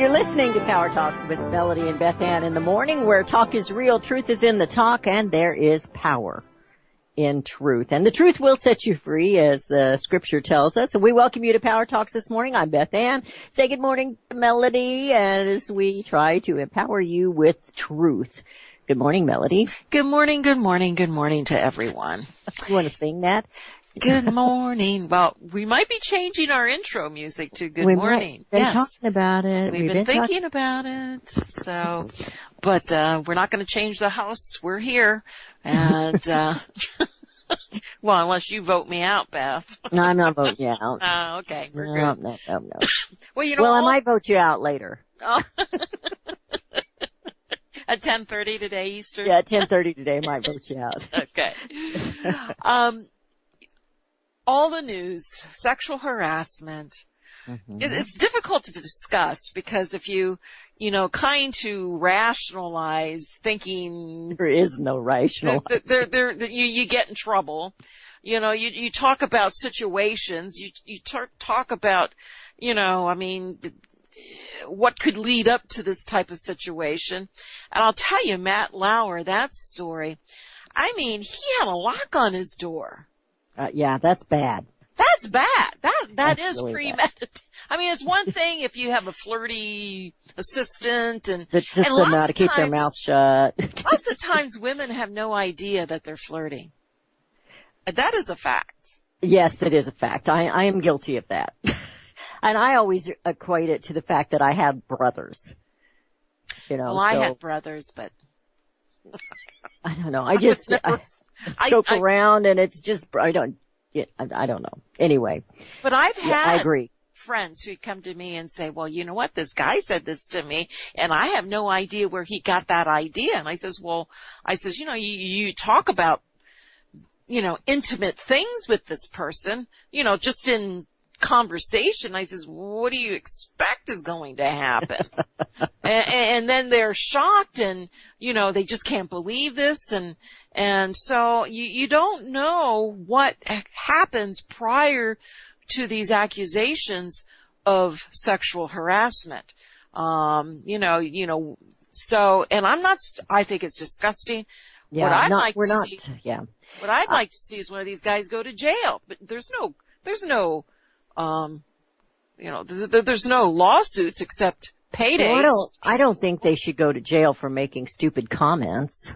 You're listening to Power Talks with Melody and Beth Ann in the morning, where talk is real, truth is in the talk, and there is power in truth. And the truth will set you free, as the scripture tells us. And we welcome you to Power Talks this morning. I'm Beth Ann. Say good morning to Melody as we try to empower you with truth. Good morning, Melody. Good morning, good morning, good morning to everyone. You want to sing that? Good morning. Well, we might be changing our intro music to good morning. We've been talking about it. We've been thinking about it. So, but, we're not going to change the house. We're here. And, well, unless you vote me out, Beth. No, I'm not voting you out. Oh, okay. We're good. No. Well, you know, I might vote you out later. Oh. At 10:30 today, Eastern? Yeah, at 10:30 today, I might vote you out. Okay. All the news, sexual harassment, it's difficult to discuss because if you kind to rationalize thinking. There is no rational. You get in trouble. You talk about situations, you talk about, what could lead up to this type of situation. And I'll tell you, Matt Lauer, that story, he had a lock on his door. Yeah, that's bad. That's bad. That is really premeditated. It's one thing if you have a flirty assistant and that just doesn't know how to keep their mouth shut. Lots of times women have no idea that they're flirting. That is a fact. Yes, that is a fact. I am guilty of that. And I always equate it to the fact that I have brothers. Well, I had brothers, but I don't know. I just joke around, and it's just I don't know. Anyway, but I've had I agree. Friends who come to me and say, "Well, you know what? This guy said this to me, and I have no idea where he got that idea." And I says, you talk about, intimate things with this person, just in conversation. I says, what do you expect is going to happen? and then they're shocked and, they just can't believe this. And so you don't know what happens prior to these accusations of sexual harassment. So, and I think it's disgusting. Yeah, what I'd like to see is one of these guys go to jail, but there's no lawsuits except paydays. Well, I don't think they should go to jail for making stupid comments.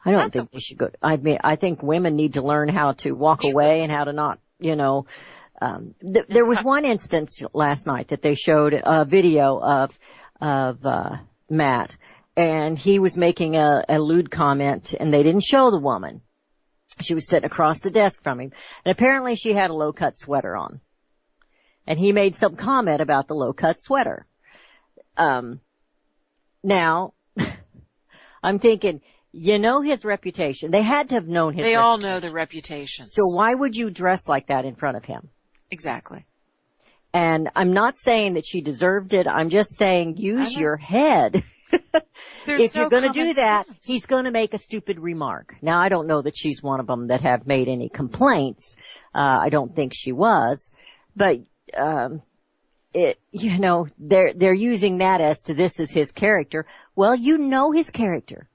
I don't think they should go. I think women need to learn how to walk away and how to not, there was one instance last night that they showed a video of Matt, and he was making a lewd comment, and they didn't show the woman. She was sitting across the desk from him, and apparently she had a low-cut sweater on. And he made some comment about the low-cut sweater. Now, I'm thinking, his reputation. They had to have known his reputation. They all know the reputation. So why would you dress like that in front of him? Exactly. And I'm not saying that she deserved it. I'm just saying use your head. If you're going to do that, he's going to make a stupid remark. Now, I don't know that she's one of them that have made any complaints. I don't think she was. But, they're using that as to this is his character. Well, his character.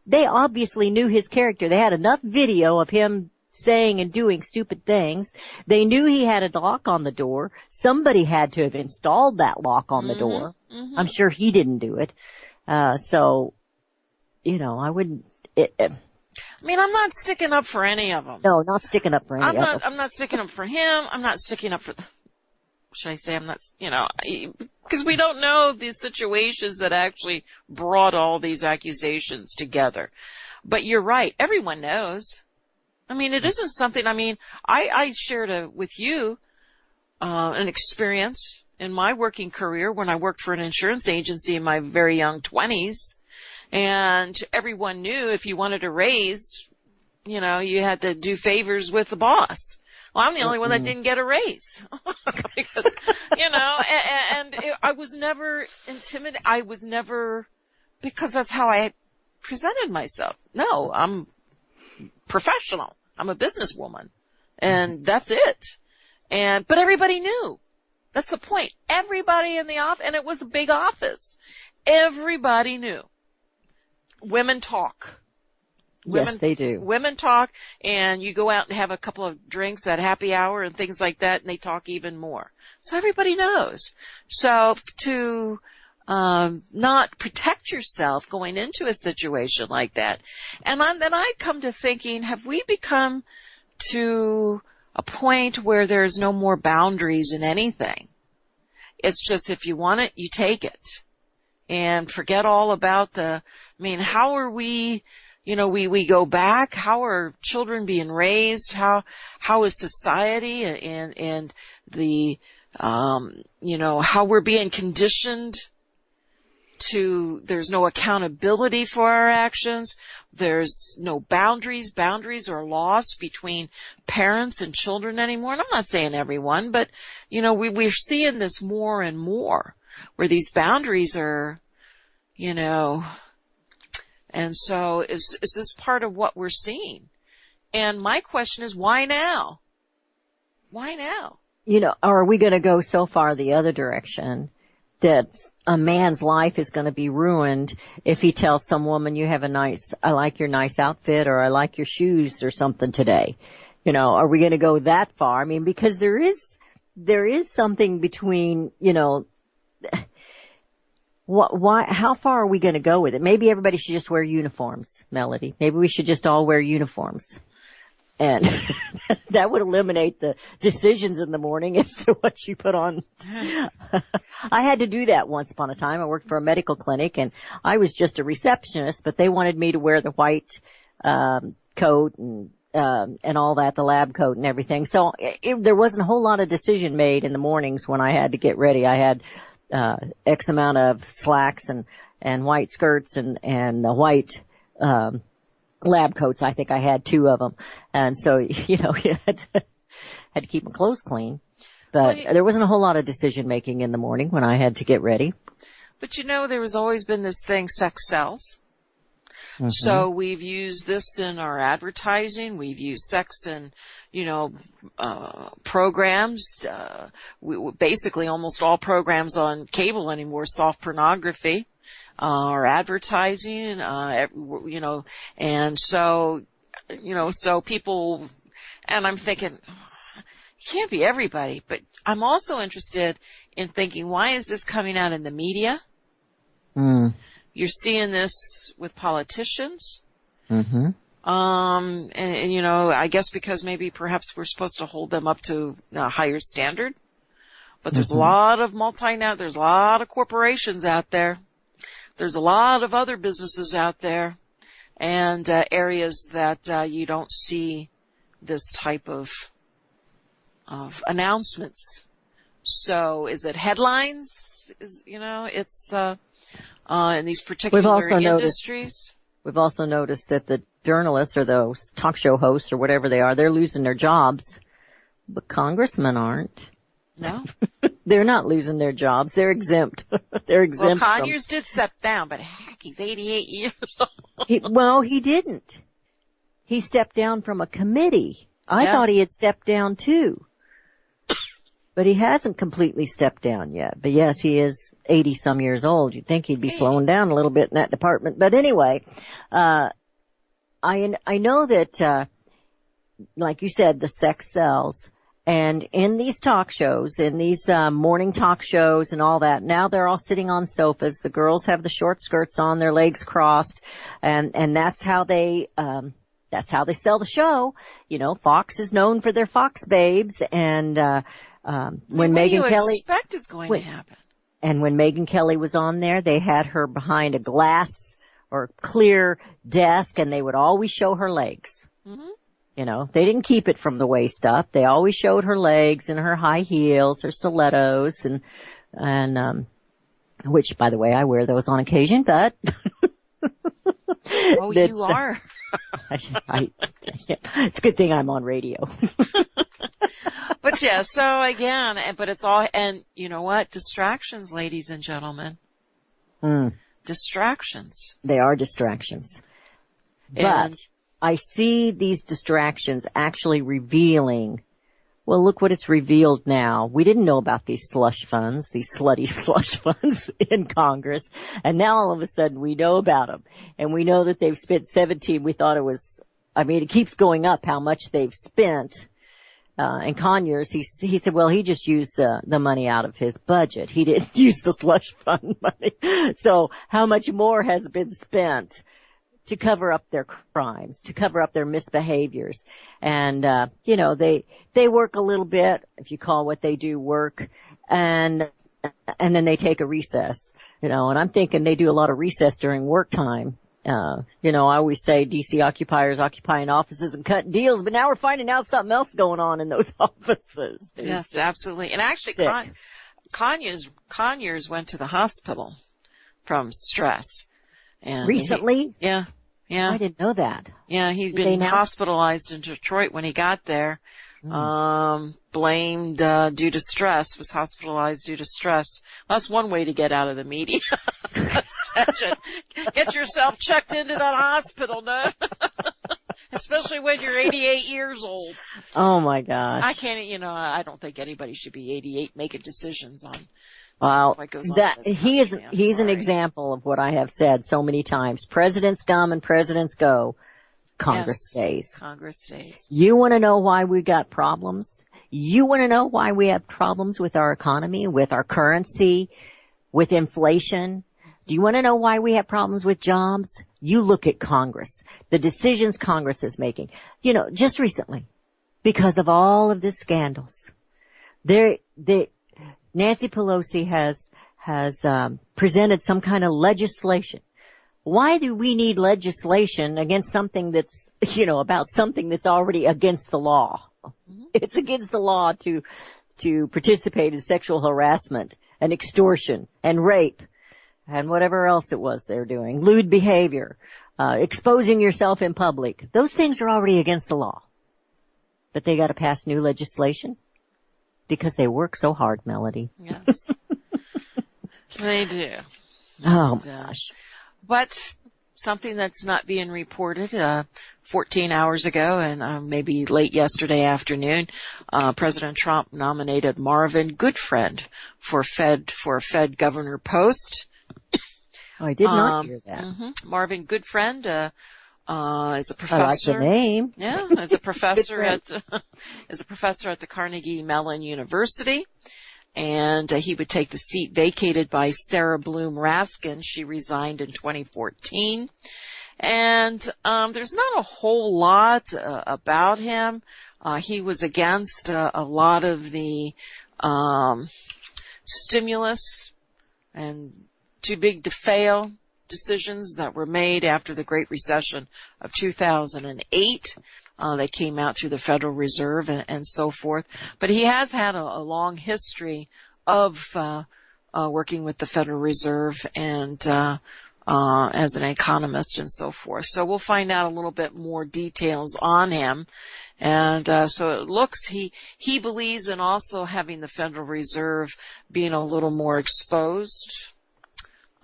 They obviously knew his character. They had enough video of him saying and doing stupid things. They knew he had a lock on the door. Somebody had to have installed that lock on the door. Mm-hmm. I'm sure he didn't do it. I wouldn't. I'm not sticking up for any of them. No, not sticking up for any of them. I'm not sticking up for him. I'm not sticking up for. Should I say I'm not? Because we don't know the situations that actually brought all these accusations together. But you're right. Everyone knows. It isn't something. I shared with you an experience in my working career when I worked for an insurance agency in my very young 20s. And everyone knew if you wanted a raise, you had to do favors with the boss. Well, I'm the only one that didn't get a raise. Because, I was never intimidated. I was never, because that's how I presented myself. No, I'm professional. I'm a businesswoman. And that's it. But everybody knew. That's the point. Everybody in the office, and it was a big office. Everybody knew. Women talk. Yes, they do. Women talk, and you go out and have a couple of drinks at happy hour and things like that, and they talk even more. So everybody knows. So to not protect yourself going into a situation like that. And then I come to thinking, have we become to a point where there's no more boundaries in anything? It's just if you want it, you take it. And forget all about how are we, we go back. How are children being raised? How is society and the, how we're being conditioned to, there's no accountability for our actions. There's no boundaries. Boundaries are lost between parents and children anymore. And I'm not saying everyone, but, we're seeing this more and more where these boundaries are, and so is this part of what we're seeing? And my question is, why now? Why now? Are we going to go so far the other direction that a man's life is going to be ruined if he tells some woman, I like your nice outfit, or I like your shoes or something today? Are we going to go that far? Because there is something between, how far are we going to go with it? Maybe everybody should just wear uniforms, Melody. Maybe we should just all wear uniforms. And that would eliminate the decisions in the morning as to what you put on. I had to do that once upon a time. I worked for a medical clinic, and I was just a receptionist, but they wanted me to wear the white coat and all that, the lab coat and everything. So there wasn't a whole lot of decision made in the mornings when I had to get ready. I had X amount of slacks and white skirts and the white lab coats. I think I had 2 of them. And so, you had to keep my clothes clean. But there wasn't a whole lot of decision making in the morning when I had to get ready. But there has always been this thing, sex sells. Mm-hmm. So we've used this in our advertising. We've used sex in, programs. Basically almost all programs on cable anymore, soft pornography. Or advertising, and so, so people, and I'm thinking, it can't be everybody, but I'm also interested in thinking, why is this coming out in the media? You're seeing this with politicians. Mm-hmm. And I guess because maybe perhaps we're supposed to hold them up to a higher standard, but there's a lot of there's a lot of corporations out there. There's a lot of other businesses out there and areas that you don't see this type of announcements. So is it headlines? It's in these particular industries. We've also noticed that the journalists or those talk show hosts or whatever they are, they're losing their jobs, but congressmen aren't. No. They're not losing their jobs. They're exempt. They're exempt. Well, Conyers did step down, but heck, he's 88 years old. He didn't. He stepped down from a committee. I thought he had stepped down too. But he hasn't completely stepped down yet. But yes, he is 80 some years old. You'd think he'd be slowing down a little bit in that department. But anyway, I know that, like you said, the sex sells. And in these talk shows, in these morning talk shows and all that, now they're all sitting on sofas. The girls have the short skirts on, their legs crossed, and that's how they sell the show. Fox is known for their Fox babes, and when Megyn Kelly expect is going to happen. And when Megyn Kelly was on there, they had her behind a glass or clear desk, and they would always show her legs. Mm-hmm. They didn't keep it from the waist up. They always showed her legs and her high heels, her stilettos, and which, by the way, I wear those on occasion, but. Oh, you are. It's a good thing I'm on radio. But yeah, so again, but it's all, and you know what? Distractions, ladies and gentlemen. Distractions. They are distractions. But I see these distractions actually revealing Well, look what it's revealed now. We didn't know about these slush funds, these slutty slush funds in Congress. And now all of a sudden we know about them. And we know that they've spent 17. We thought it was, I mean, it keeps going up how much they've spent. And Conyers, he said, well, he just used the money out of his budget. He didn't use the slush fund money. So how much more has been spent to cover up their crimes, to cover up their misbehaviors? And, you know, they work a little bit, if you call what they do work, and then they take a recess, you know, and I'm thinking they do a lot of recess during work time. You know, I always say DC occupiers occupying offices and cutting deals, but now we're finding out something else going on in those offices. Yes, absolutely. And actually, Conyers went to the hospital from stress. And recently? Yeah. I didn't know that. Yeah, he's been hospitalized in Detroit when he got there. Blamed due to stress, was hospitalized due to stress. Well, that's one way to get out of the media. Get yourself checked into that hospital, no? Especially when you're 88 years old. Oh my gosh. I can't, you know, I don't think anybody should be 88 making decisions on what goes on. He's an example of what I have said so many times. Presidents come and presidents go. Congress stays. Congress stays. You want to know why we got problems? You want to know why we have problems with our economy, with our currency, with inflation? Do you want to know why we have problems with jobs? You look at Congress, the decisions Congress is making. You know, just recently, because of all of these scandals, Nancy Pelosi has presented some kind of legislation. Why do we need legislation against something that's, you know, about something that's already against the law? Mm-hmm. It's against the law to participate in sexual harassment and extortion and rape and whatever else it was they're doing, lewd behavior, exposing yourself in public. Those things are already against the law. But they got to pass new legislation because they work so hard, Melody. Yes. They do. Oh, gosh. But something that's not being reported, 14 hours ago and maybe late yesterday afternoon, President Trump nominated Marvin Goodfriend for a Fed governor post. Oh, I did not hear that. Mm-hmm. Marvin Goodfriend is a professor. I like the name. Yeah, as a professor at the Carnegie Mellon University. And he would take the seat vacated by Sarah Bloom Raskin. She resigned in 2014. And there's not a whole lot about him. He was against a lot of the stimulus and too big to fail decisions that were made after the Great Recession of 2008. They came out through the Federal Reserve and so forth. But he has had a long history of working with the Federal Reserve and as an economist and so forth. So we'll find out a little bit more details on him. And so it looks he believes in also having the Federal Reserve being a little more exposed.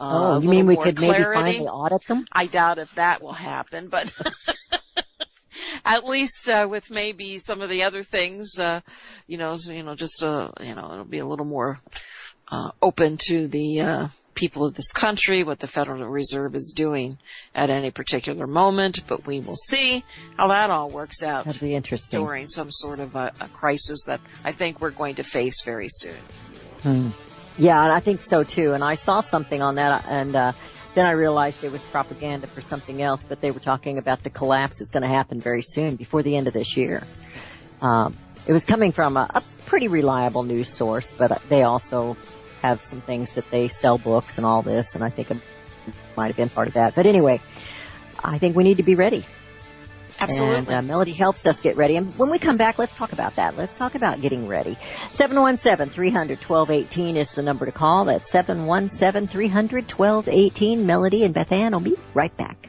You mean we could maybe finally audit them? I doubt if that will happen, but at least with maybe some of the other things, just it'll be a little more open to the people of this country, what the Federal Reserve is doing at any particular moment. But we will see how that all works out. That'd be interesting during some sort of a crisis that I think we're going to face very soon. Yeah, and I think so too. And I saw something on that, and then I realized it was propaganda for something else, but they were talking about the collapse is going to happen very soon, before the end of this year. It was coming from a pretty reliable news source, but they also have some things that they sell books and all this, and I think it might have been part of that. But anyway, I think we need to be ready. Absolutely. And Melody helps us get ready. And when we come back, let's talk about that. Let's talk about getting ready. 717-300-1218 is the number to call. That's 717-300-1218. Melody and Beth Ann will be right back.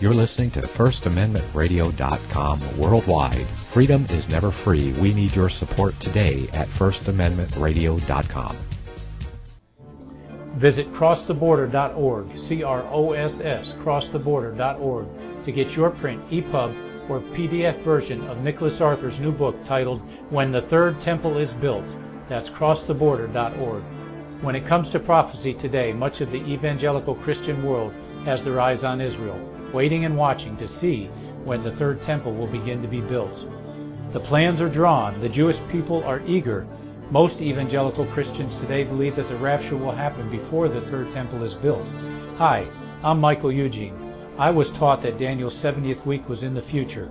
You're listening to FirstAmendmentRadio.com worldwide. Freedom is never free. We need your support today at FirstAmendmentRadio.com. Visit crosstheborder.org, CROSS, crosstheborder.org, to get your print, EPUB, or PDF version of Nicholas Arthur's new book titled When the Third Temple is Built. That's crosstheborder.org. When it comes to prophecy today, much of the evangelical Christian world has their eyes on Israel, waiting and watching to see when the third temple will begin to be built. The plans are drawn. The Jewish people are eager. Most evangelical Christians today believe that the rapture will happen before the third temple is built. Hi, I'm Michael Eugene. I was taught that Daniel's 70th week was in the future.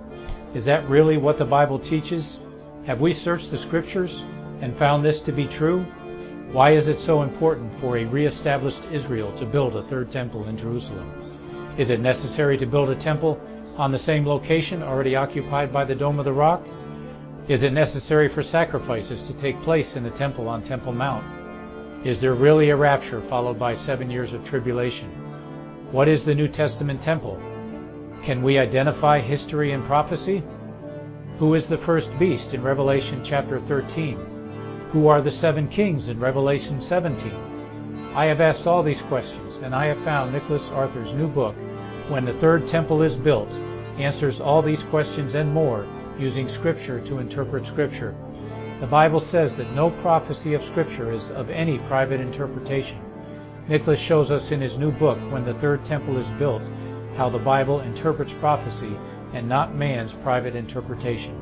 Is that really what the Bible teaches? Have we searched the Scriptures and found this to be true? Why is it so important for a re-established Israel to build a third temple in Jerusalem? Is it necessary to build a temple on the same location already occupied by the Dome of the Rock? Is it necessary for sacrifices to take place in the temple on Temple Mount? Is there really a rapture followed by 7 years of tribulation? What is the New Testament temple? Can we identify history and prophecy? Who is the first beast in Revelation chapter 13? Who are the 7 kings in Revelation 17? I have asked all these questions, and I have found Nicholas Arthur's new book, When the Third Temple is Built, answers all these questions and more using Scripture to interpret Scripture. The Bible says that no prophecy of Scripture is of any private interpretation. Nicholas shows us in his new book, When the Third Temple is Built, how the Bible interprets prophecy and not man's private interpretation.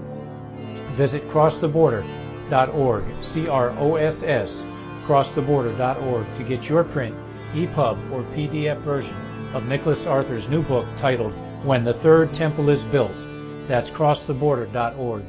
Visit crosstheborder.org, C-R-O-S-S, crosstheborder.org to get your print, EPUB, or PDF version of Nicholas Arthur's new book titled When the Third Temple is Built. That's crosstheborder.org.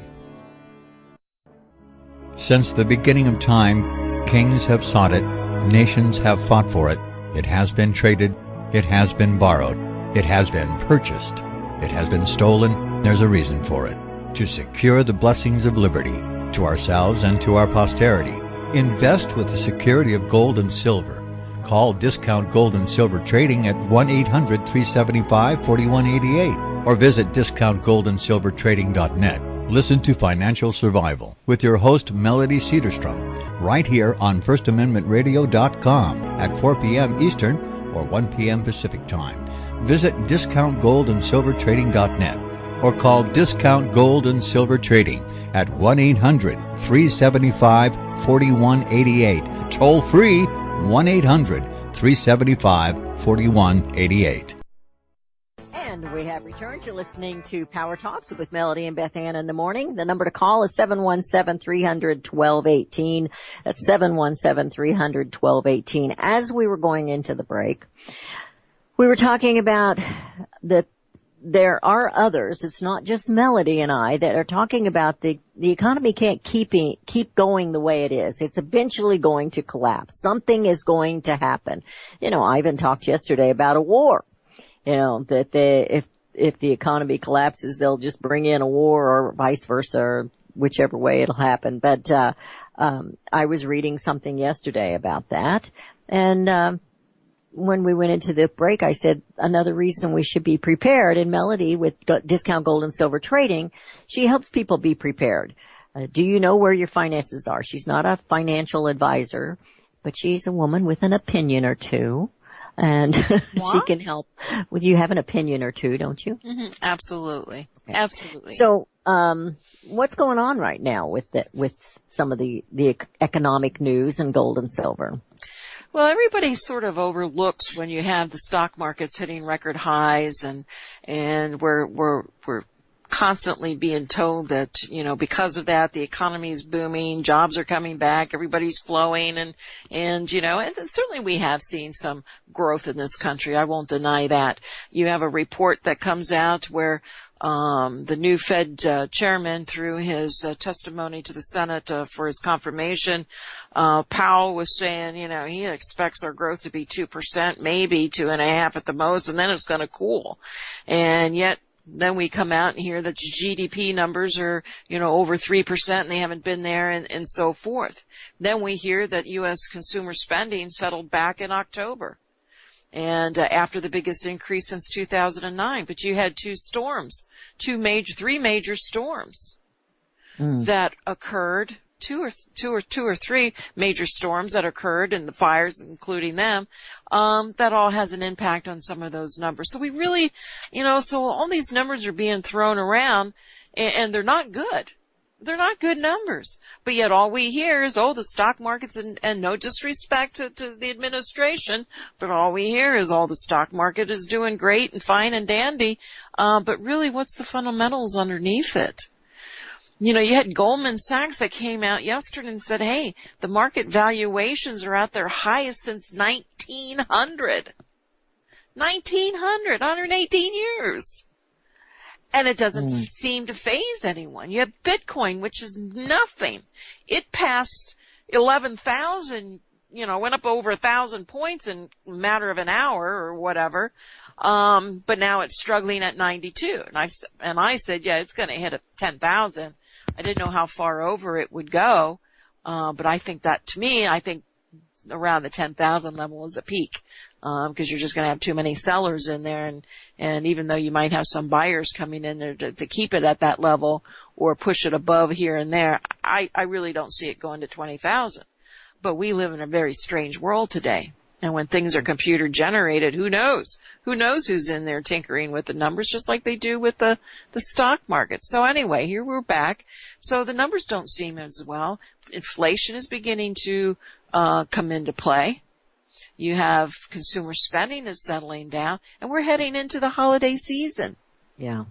Since the beginning of time, kings have sought it, nations have fought for it. It has been traded, it has been borrowed, it has been purchased, it has been stolen. There's a reason for it. To secure the blessings of liberty to ourselves and to our posterity, invest with the security of gold and silver. Call Discount Gold and Silver Trading at 1-800-375-4188 or visit discountgoldandsilvertrading.net. Listen to Financial Survival with your host Melody Cedarstrom right here on FirstAmendmentRadio.com at 4 p.m. Eastern or 1 p.m. Pacific Time. Visit discountgoldandsilvertrading.net or call Discount Gold and Silver Trading at 1-800-375-4188. Toll free 1-800-375-4188. And we have returned. You're listening to Power Talks with Melody and Beth Ann in the morning. The number to call is 717-300-1218. That's 717-300-1218. As we were going into the break, we were talking about that there are others, it's not just Melody and I, that are talking about the economy can't keep going the way it is. It's eventually going to collapse. Something is going to happen. You know, I even talked yesterday about a war. You know, that if the economy collapses, they'll just bring in a war or vice versa, or whichever way it'll happen. But I was reading something yesterday about that, and when we went into the break, I said another reason we should be prepared. And Melody, with Discount Gold and Silver Trading, she helps people be prepared. Do you know where your finances are? She's not a financial advisor, but she's a woman with an opinion or two. And she can help with, you have an opinion or two, don't you? Mm-hmm. Absolutely. Okay. Absolutely. So, what's going on right now with some of the economic news and gold and silver? Well, everybody sort of overlooks when you have the stock markets hitting record highs and we're constantly being told that, you know, because of that, the economy is booming, jobs are coming back, everybody's flowing and, you know, and certainly we have seen some growth in this country. I won't deny that. You have a report that comes out where the new Fed chairman, through his testimony to the Senate for his confirmation, Powell was saying, you know, he expects our growth to be 2%, maybe 2.5% at the most, and then it's going to cool. And yet, then we come out and hear that GDP numbers are, you know, over 3% and they haven't been there and so forth. Then we hear that U.S. consumer spending settled back in October. And after the biggest increase since 2009, but you had three major storms that occurred two or three major storms that occurred and the fires, including them, that all has an impact on some of those numbers. So we really, so all these numbers are being thrown around and they're not good. They're not good numbers. But yet all we hear is, the stock market's, and no disrespect to the administration, but all we hear is, the stock market is doing great and fine and dandy. But really, what's the fundamentals underneath it? You had Goldman Sachs that came out yesterday and said, hey, the market valuations are at their highest since 1900. 118 years. And it doesn't seem to faze anyone. You have Bitcoin, which is nothing. It passed 11,000, went up over 1,000 points in a matter of an hour or whatever. But now it's struggling at 92. And I said, yeah, it's going to hit 10,000. I didn't know how far over it would go. But I think around the 10,000 level is a peak. Because you're just going to have too many sellers in there, and even though you might have some buyers coming in there to keep it at that level or push it above here and there, I really don't see it going to 20,000. But we live in a very strange world today. And when things are computer generated, who knows? Who knows who's in there tinkering with the numbers, just like they do with the stock market. So anyway, here we're back. So the numbers don't seem as well. Inflation is beginning to come into play. You have consumer spending is settling down, and we're heading into the holiday season. Yeah.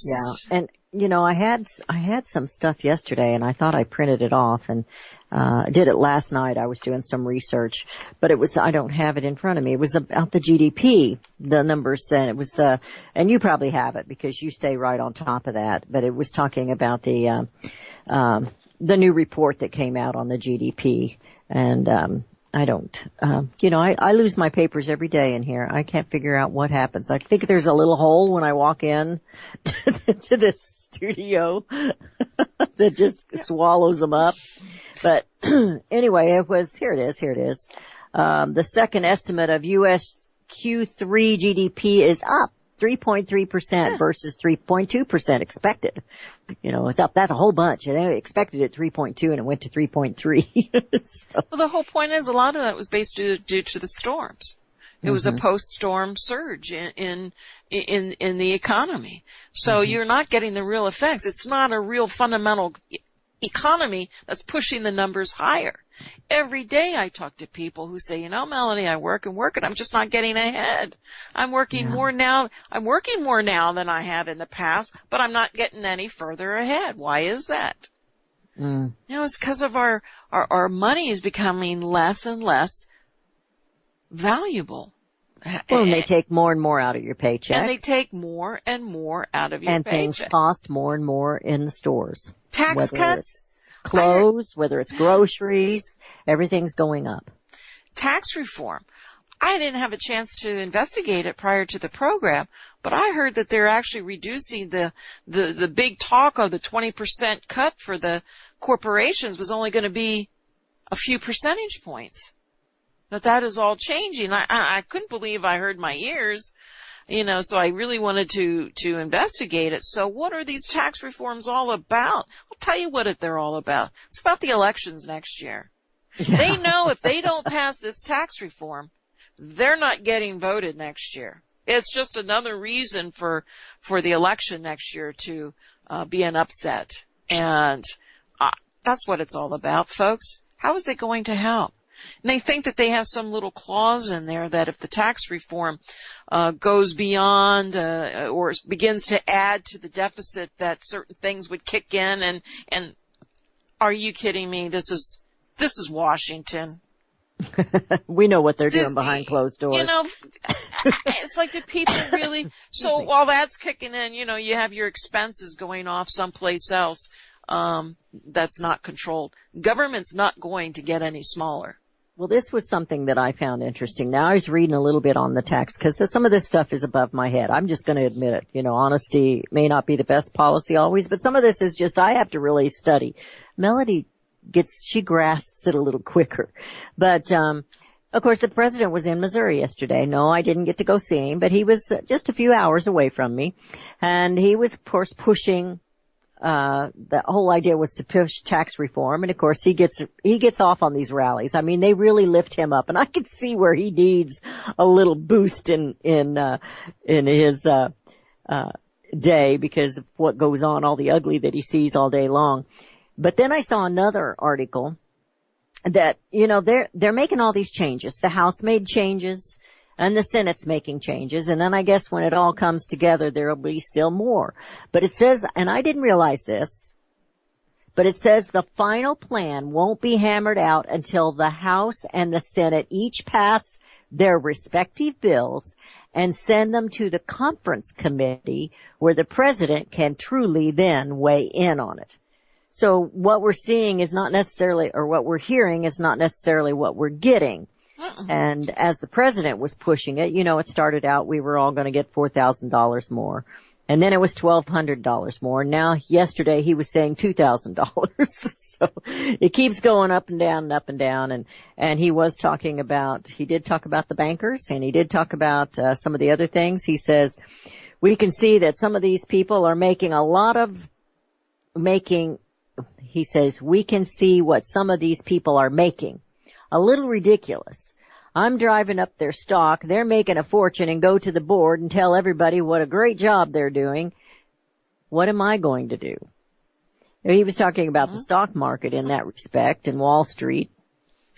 Yeah. And, I had some stuff yesterday, and I thought I printed it off, and I did it last night. I was doing some research, but I don't have it in front of me. It was about the GDP, the numbers, and it was and you probably have it because you stay right on top of that, but it was talking about the new report that came out on the GDP, and, I don't, I lose my papers every day in here. I can't figure out what happens. I think there's a little hole when I walk in to this studio that just swallows them up. But anyway, here it is. The second estimate of U.S. Q3 GDP is up 3.3% versus 3.2% expected. It's up. That's a whole bunch. And they expected it 3.2 and it went to 3.3. So. Well, the whole point is a lot of that was based due to the storms. It was a post-storm surge in the economy. So you're not getting the real effects. It's not a real fundamental economy that's pushing the numbers higher. Every day I talk to people who say, Melanie, I work and I'm just not getting ahead. I'm working more now. I'm working more now than I have in the past, but I'm not getting any further ahead. Why is that? It's because of our money is becoming less and less valuable. Well, and they take more and more out of your paycheck. And they take more and more out of your paycheck. And things cost more and more in the stores. Tax cuts. Clothes, whether it's groceries, everything's going up. Tax reform. I didn't have a chance to investigate it prior to the program, but I heard that they're actually reducing the big talk of the 20% cut for the corporations was only going to be a few percentage points. That is all changing. I couldn't believe I heard my ears. So I really wanted to investigate it. So what are these tax reforms all about? I'll tell you what they're all about. It's about the elections next year. Yeah. They know if they don't pass this tax reform, they're not getting voted next year. It's just another reason for the election next year to be an upset. And that's what it's all about, folks. How is it going to help? And they think that they have some little clause in there that if the tax reform goes beyond or begins to add to the deficit, that certain things would kick in. And are you kidding me? This is Washington. We know what they're doing behind closed doors. It's like, do people really? So while that's kicking in, you have your expenses going off someplace else that's not controlled. Government's not going to get any smaller. Well, this was something that I found interesting. Now, I was reading a little bit on the tax because some of this stuff is above my head. I'm just going to admit it. Honesty may not be the best policy always, but some of this is just I have to really study. Melody she grasps it a little quicker. But, of course, the president was in Missouri yesterday. No, I didn't get to go see him, but he was just a few hours away from me. And he was, of course, pushing the whole idea was to push tax reform, and of course he gets off on these rallies. I mean, they really lift him up, and I could see where he needs a little boost in his day because of what goes on, all the ugly that he sees all day long. But then I saw another article that, they're making all these changes. The House made changes and the Senate's making changes. And then I guess when it all comes together, there'll be still more. But it says, and I didn't realize this, but it says the final plan won't be hammered out until the House and the Senate each pass their respective bills and send them to the conference committee where the president can truly then weigh in on it. So what we're seeing is not necessarily, or what we're hearing is not necessarily what we're getting. And as the president was pushing it, it started out we were all going to get $4,000 more. And then it was $1,200 more. Now, yesterday he was saying $2,000. So it keeps going up and down and up and down. And he did talk about the bankers, and he did talk about some of the other things. He says, we can see that some of these people are he says, we can see what some of these people are making. A little ridiculous. I'm driving up their stock. They're making a fortune and go to the board and tell everybody what a great job they're doing. What am I going to do? He was talking about the stock market in that respect and Wall Street.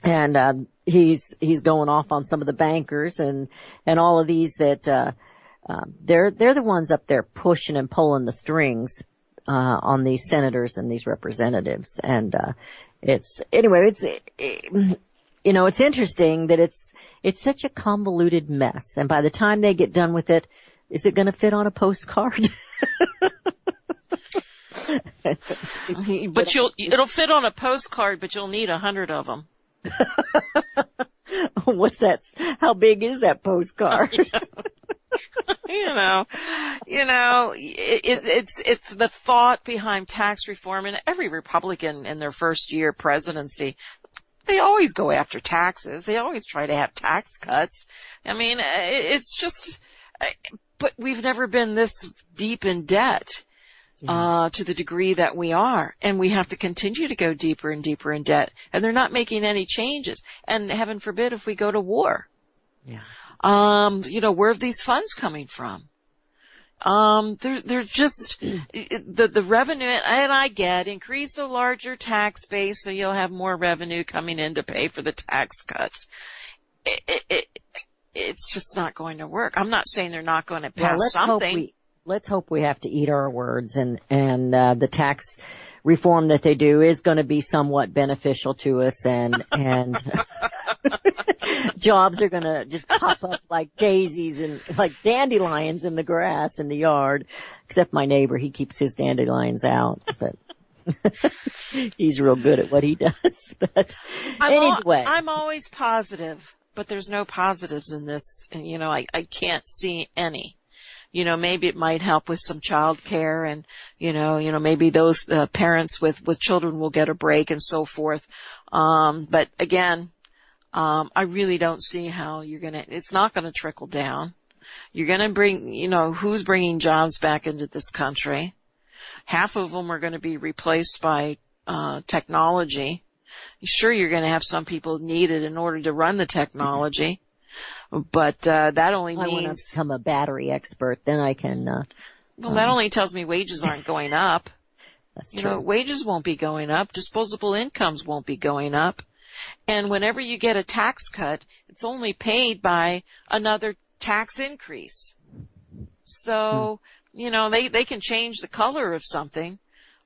And, he's going off on some of the bankers and all of these that, they're the ones up there pushing and pulling the strings, on these senators and these representatives. And, it's interesting that it's such a convoluted mess. And by the time they get done with it, is it going to fit on a postcard? But it'll fit on a postcard, but you'll need 100 of them. What's that? How big is that postcard? It's the thought behind tax reform, and every Republican in their first year presidency, they always go after taxes. They always try to have tax cuts. I mean, it's just, but we've never been this deep in debt, to the degree that we are. And we have to continue to go deeper and deeper in debt. And they're not making any changes. And heaven forbid if we go to war. Yeah. Where are these funds coming from? They're just, the revenue, and I get, increase a larger tax base so you'll have more revenue coming in to pay for the tax cuts. It's just not going to work. I'm not saying they're not going to pass something. Let's hope we have to eat our words and the tax reform that they do is going to be somewhat beneficial to us and jobs are going to just pop up like daisies and like dandelions in the grass in the yard, except my neighbor, he keeps his dandelions out, but he's real good at what he does. But anyway. I'm always positive, but there's no positives in this. And, I can't see any. Maybe it might help with some child care and, maybe those parents with children will get a break and so forth. But again, I really don't see how it's not going to trickle down. You're going to bring, who's bringing jobs back into this country? Half of them are going to be replaced by, technology. Sure, you're going to have some people needed in order to run the technology. But, that only means. I want to become a battery expert, then I can, that only tells me wages aren't going up. That's true. Wages won't be going up. Disposable incomes won't be going up. And whenever you get a tax cut, it's only paid by another tax increase. So, they can change the color of something,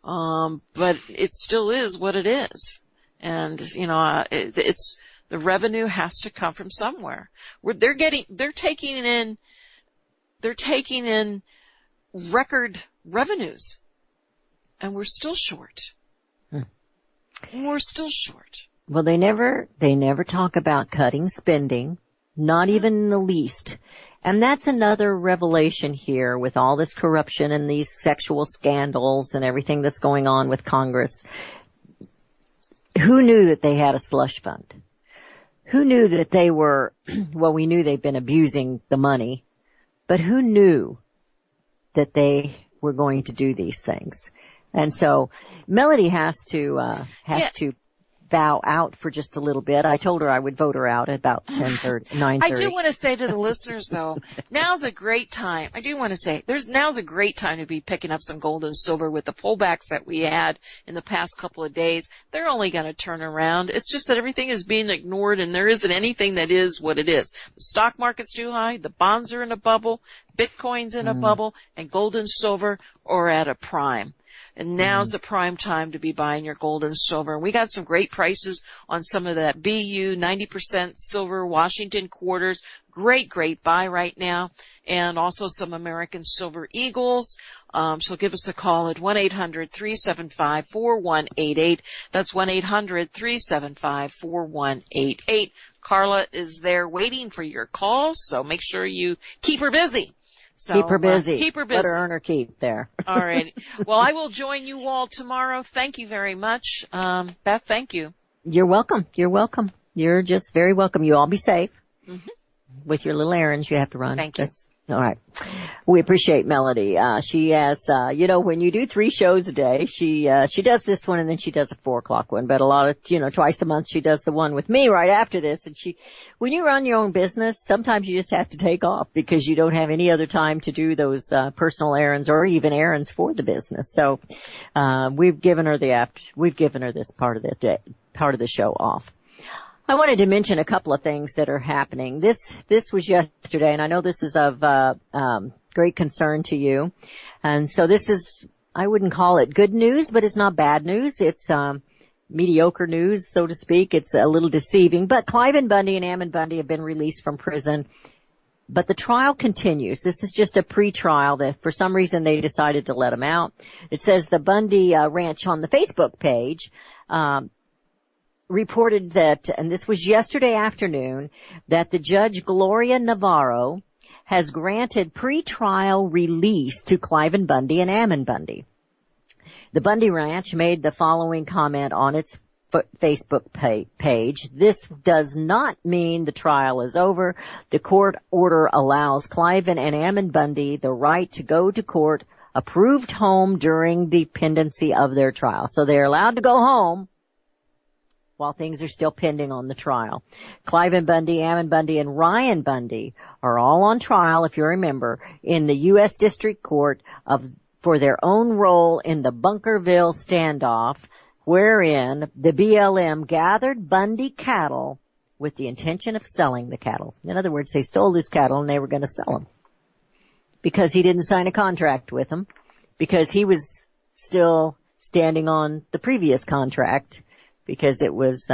but it still is what it is. And, it's, the revenue has to come from somewhere. They're taking in record revenues. And we're still short. We're still short. Well, they never talk about cutting spending, not even in the least. And that's another revelation here with all this corruption and these sexual scandals and everything that's going on with Congress. Who knew that they had a slush fund? Who knew that they were, well, we knew they've been abusing the money, but who knew that they were going to do these things? And so Melody has to bow out for just a little bit. I told her I would vote her out at about 10:30, 9:30. I do want to say to the listeners, though, now's a great time. I do want to say now's a great time to be picking up some gold and silver with the pullbacks that we had in the past couple of days. They're only going to turn around. It's just that everything is being ignored, and there isn't anything that is what it is. The stock market's too high. The bonds are in a bubble. Bitcoin's in a bubble, and gold and silver are at a prime. And now's the prime time to be buying your gold and silver. And we got some great prices on some of that BU 90% silver Washington quarters. Great buy right now. And also some American Silver Eagles. So give us a call at 1-800-375-4188. That's 1-800-375-4188. Carla is there waiting for your calls, so make sure you keep her busy. So, keep her busy. Keep her busy. Let her earn her keep there. All right. Well, I will join you all tomorrow. Thank you very much. Beth, thank you. You're welcome. You're welcome. You're just very welcome. You all be safe with your little errands you have to run. Thank you. All right. We appreciate Melody. She has, when you do 3 shows a day, she does this one and then she does a 4:00 one, but a lot of, twice a month she does the one with me right after this. And when you run your own business, sometimes you just have to take off because you don't have any other time to do those, personal errands or even errands for the business. So, we've given her this part of the day, part of the show off. I wanted to mention a couple of things that are happening. This was yesterday, and I know this is of great concern to you. And so this is, I wouldn't call it good news, but it's not bad news. It's mediocre news, so to speak. It's a little deceiving. But Cliven Bundy and Ammon Bundy have been released from prison. But the trial continues. This is just a pre-trial that for some reason they decided to let them out. It says the Bundy Ranch on the Facebook page reported that, and this was yesterday afternoon, that the Judge Gloria Navarro has granted pre-trial release to Cliven Bundy and Ammon Bundy. The Bundy Ranch made the following comment on its Facebook page. This does not mean the trial is over. The court order allows Cliven and Ammon Bundy the right to go to court approved home during the pendency of their trial. So they're allowed to go home while things are still pending on the trial. Cliven Bundy, Ammon Bundy, and Ryan Bundy are all on trial, if you remember, in the U.S. District Court for their own role in the Bunkerville standoff, wherein the BLM gathered Bundy cattle with the intention of selling the cattle. In other words, they stole his cattle and they were going to sell them because he didn't sign a contract with them, because he was still standing on the previous contract. Because it was,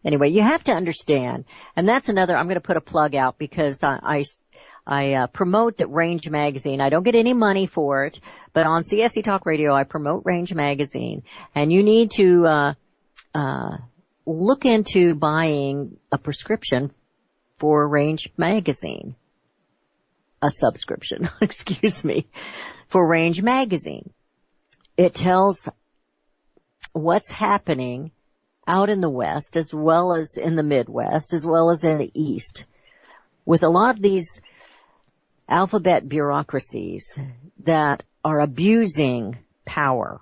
anyway, you have to understand, and that's another, I'm going to put a plug out because I promote Range Magazine. I don't get any money for it, but on CSE Talk Radio, I promote Range Magazine, and you need to, look into buying a prescription for Range Magazine. A subscription, excuse me, for Range Magazine. It tells what's happening out in the West, as well as in the Midwest, as well as in the East, with a lot of these alphabet bureaucracies that are abusing power,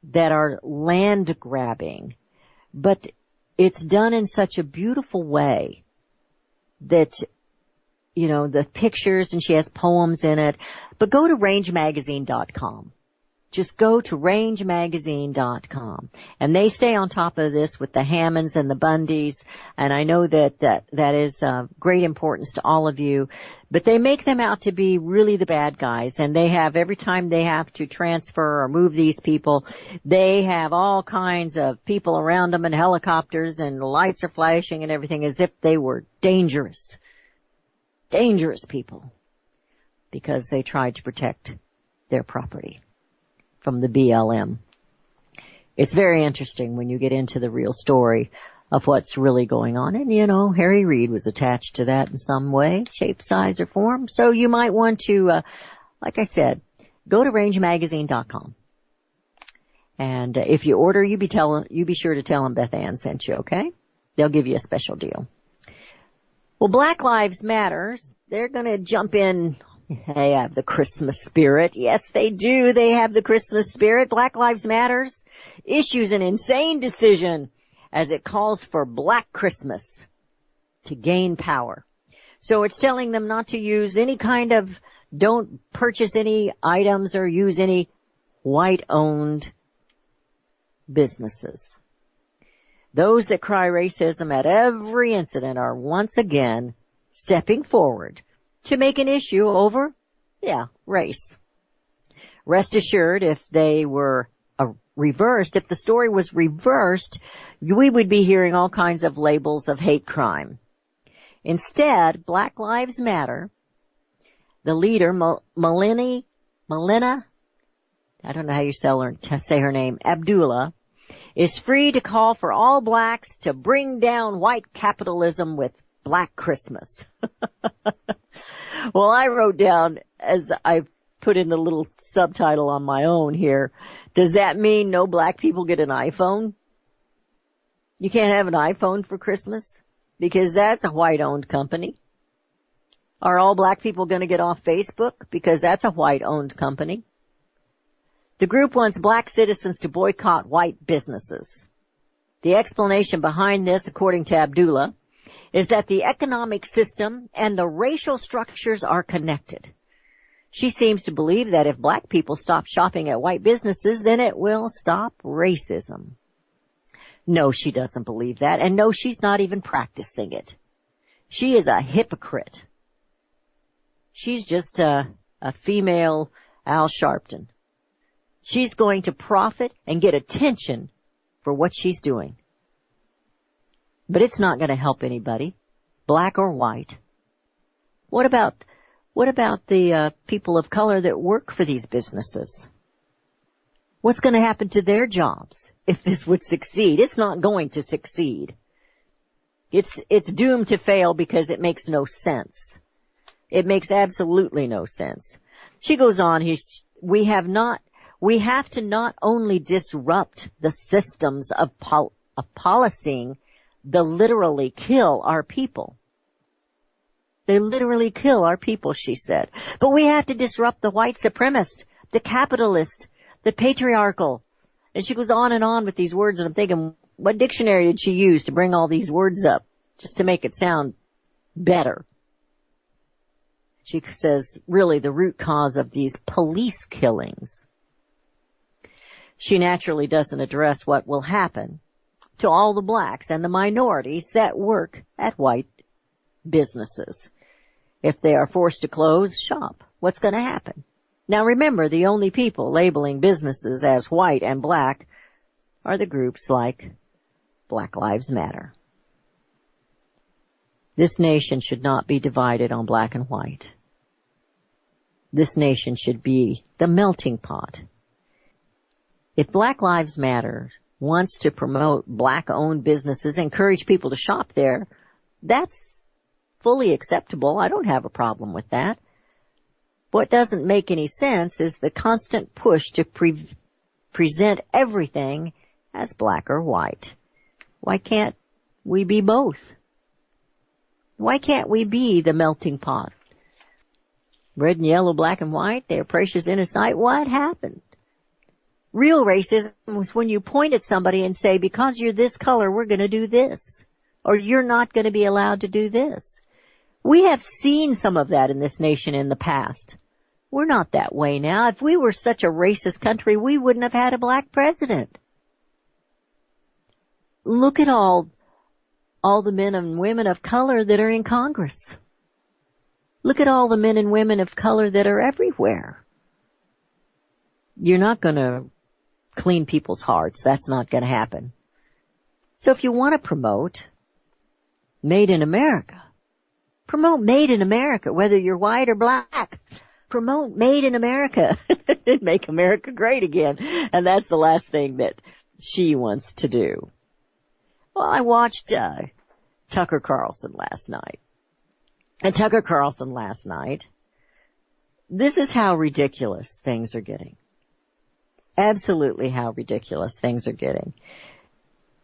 that are land grabbing, but it's done in such a beautiful way that, the pictures, and she has poems in it, but go to rangemagazine.com. Just go to rangemagazine.com. And they stay on top of this with the Hammonds and the Bundys. And I know that is great importance to all of you. But they make them out to be really the bad guys. And they have, every time they have to transfer or move these people, they have all kinds of people around them and helicopters and lights are flashing and everything as if they were dangerous people, because they tried to protect their property from the BLM. It's very interesting when you get into the real story of what's really going on. And, Harry Reid was attached to that in some way, shape, size, or form. So you might want to, like I said, go to rangemagazine.com. And if you order, you be sure to tell them Beth Ann sent you, okay? They'll give you a special deal. Well, Black Lives Matter, they're going to jump in They have the Christmas spirit. Yes, they do. They have the Christmas spirit. Black Lives Matters issues an insane decision as it calls for Black Christmas to gain power. So it's telling them not to use any kind of, don't purchase any items or use any white-owned businesses. Those that cry racism at every incident are once again stepping forward to make an issue over, race. Rest assured, if they were reversed, if the story was reversed, we would be hearing all kinds of labels of hate crime. Instead, Black Lives Matter, the leader, Melina, I don't know how you say her name, Abdullah, is free to call for all blacks to bring down white capitalism with Black Christmas. Well, I wrote down, as I put in the little subtitle on my own here, does that mean no black people get an iPhone? You can't have an iPhone for Christmas? Because that's a white-owned company. Are all black people going to get off Facebook? Because that's a white-owned company. The group wants black citizens to boycott white businesses. The explanation behind this, according to Abdullah, is that the economic system and the racial structures are connected. She seems to believe that if black people stop shopping at white businesses, then it will stop racism. No, she doesn't believe that, and no, she's not even practicing it. She is a hypocrite. She's just a female Al Sharpton. She's going to profit and get attention for what she's doing. But it's not going to help anybody, black or white. What about the people of color that work for these businesses? What's going to happen to their jobs if this would succeed? It's not going to succeed. It's doomed to fail because it makes no sense. It makes absolutely no sense. She goes on, we have to not only disrupt the systems of policing that literally kill our people. They literally kill our people, she said. But we have to disrupt the white supremacist, the capitalist, the patriarchal. And she goes on with these words, and I'm thinking, what dictionary did she use to bring all these words up just to make it sound better? She says, really, the root cause of these police killings. She naturally doesn't address what will happen to all the blacks and the minorities that work at white businesses. If they are forced to close shop, what's going to happen? Now remember, the only people labeling businesses as white and black are the groups like Black Lives Matter. This nation should not be divided on black and white. This nation should be the melting pot. If Black Lives Matter wants to promote black-owned businesses, encourage people to shop there, that's fully acceptable. I don't have a problem with that. What doesn't make any sense is the constant push to present everything as black or white. Why can't we be both? Why can't we be the melting pot? Red and yellow, black and white, they're precious in His sight. What happened? Real racism was when you point at somebody and say, because you're this color, we're going to do this. Or you're not going to be allowed to do this. We have seen some of that in this nation in the past. We're not that way now. If we were such a racist country, we wouldn't have had a black president. Look at all the men and women of color that are in Congress. Look at all the men and women of color that are everywhere. You're not going to clean people's hearts. That's not going to happen. So if you want to promote Made in America, promote Made in America, whether you're white or black. Promote Made in America and make America great again. And that's the last thing that she wants to do. Well, I watched Tucker Carlson last night. And Tucker Carlson last night, this is how ridiculous things are getting. Absolutely how ridiculous things are getting.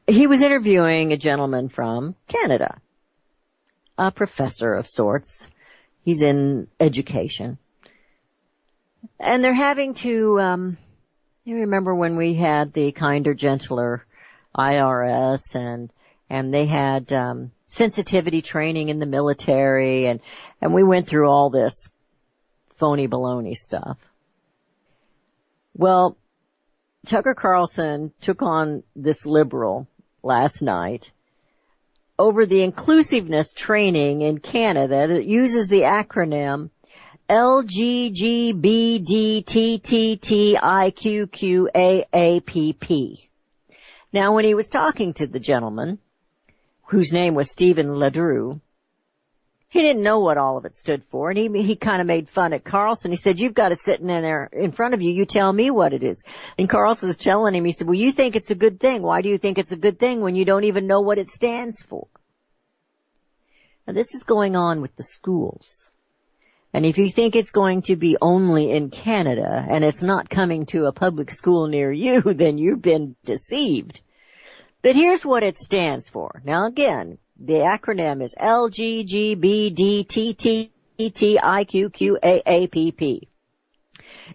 He was interviewing a gentleman from Canada, a professor of sorts. He's in education. And they're having to, you remember when we had the kinder, gentler IRS and they had, sensitivity training in the military and we went through all this phony baloney stuff. Well, Tucker Carlson took on this liberal last night over the inclusiveness training in Canada that uses the acronym LGGBDTTTIQQAAPP. Now, when he was talking to the gentleman, whose name was Stephen Ledrew, he didn't know what all of it stood for, and he kind of made fun at Carlson. He said, "You've got it sitting in there in front of you. You tell me what it is." And Carlson's telling him, he said, "Well, you think it's a good thing. Why do you think it's a good thing when you don't even know what it stands for?" Now, this is going on with the schools. And if you think it's going to be only in Canada and it's not coming to a public school near you, then you've been deceived. But here's what it stands for. Now, again, the acronym is LGGBDTTTIQQAAPP.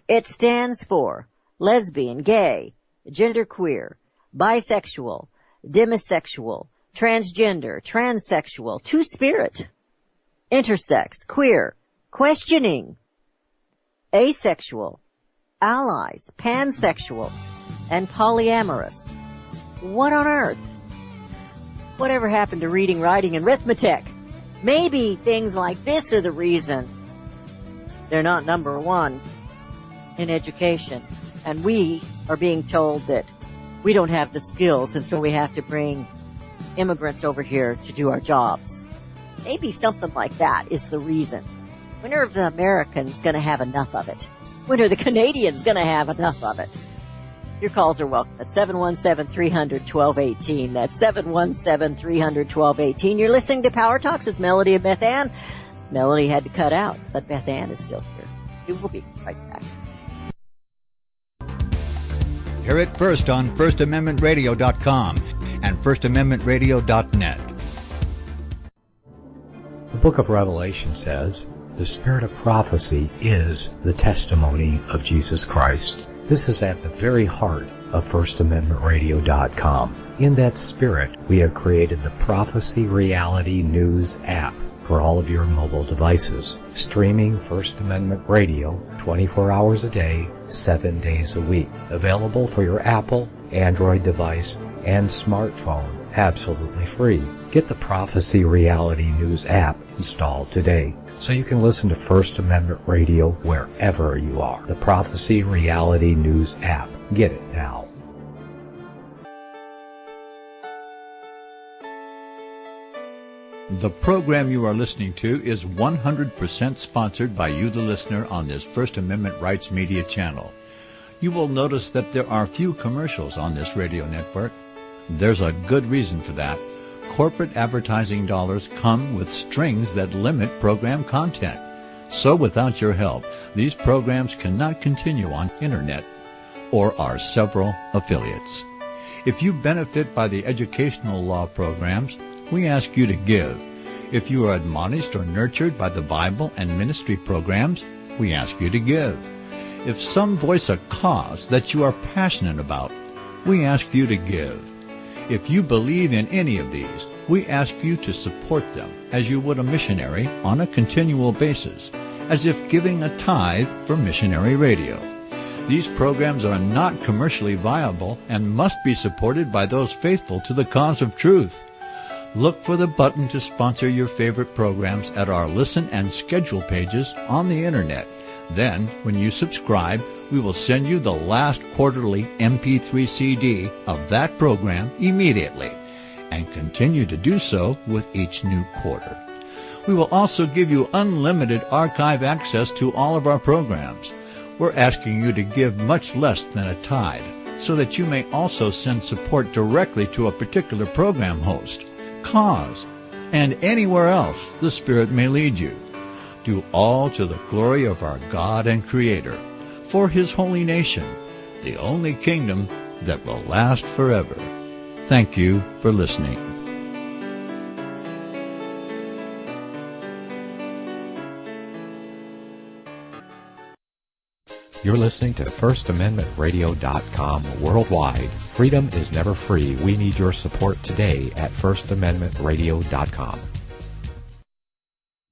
It stands for lesbian, gay, genderqueer, bisexual, demisexual, transgender, transsexual, two-spirit, intersex, queer, questioning, asexual, allies, pansexual, and polyamorous. What on earth? Whatever happened to reading, writing, and arithmetic? Maybe things like this are the reason they're not number one in education. And we are being told that we don't have the skills, and so we have to bring immigrants over here to do our jobs. Maybe something like that is the reason. When are the Americans going to have enough of it? When are the Canadians going to have enough of it? Your calls are welcome at 717-300-1218. That's 717-300-1218. You're listening to Power Talks with Melody and Beth Ann. Melody had to cut out, but Beth Ann is still here. We will be right back. Hear it first on FirstAmendmentRadio.com and FirstAmendmentRadio.net. The book of Revelation says, "The spirit of prophecy is the testimony of Jesus Christ." This is at the very heart of FirstAmendmentRadio.com. In that spirit, we have created the Prophecy Reality News app for all of your mobile devices, streaming First Amendment Radio 24 hours a day, 7 days a week. Available for your Apple, Android device, and smartphone, absolutely free. Get the Prophecy Reality News app installed today, so you can listen to First Amendment Radio wherever you are. The Prophecy Reality News app. Get it now. The program you are listening to is 100% sponsored by you, the listener, on this First Amendment Rights Media channel. You will notice that there are few commercials on this radio network. There's a good reason for that. Corporate advertising dollars come with strings that limit program content. So without your help, these programs cannot continue on internet or our several affiliates. If you benefit by the educational law programs, we ask you to give. If you are admonished or nurtured by the Bible and ministry programs, we ask you to give. If some voice a cause that you are passionate about, we ask you to give. If you believe in any of these, we ask you to support them as you would a missionary on a continual basis, as if giving a tithe for missionary radio. These programs are not commercially viable and must be supported by those faithful to the cause of truth. Look for the button to sponsor your favorite programs at our listen and schedule pages on the internet. Then, when you subscribe, we will send you the last quarterly MP3 CD of that program immediately, and continue to do so with each new quarter. We will also give you unlimited archive access to all of our programs. We're asking you to give much less than a tithe, so that you may also send support directly to a particular program host, cause, and anywhere else the Spirit may lead you. Do all to the glory of our God and Creator, for His holy nation, the only kingdom that will last forever. Thank you for listening. You're listening to FirstAmendmentRadio.com worldwide. Freedom is never free. We need your support today at FirstAmendmentRadio.com.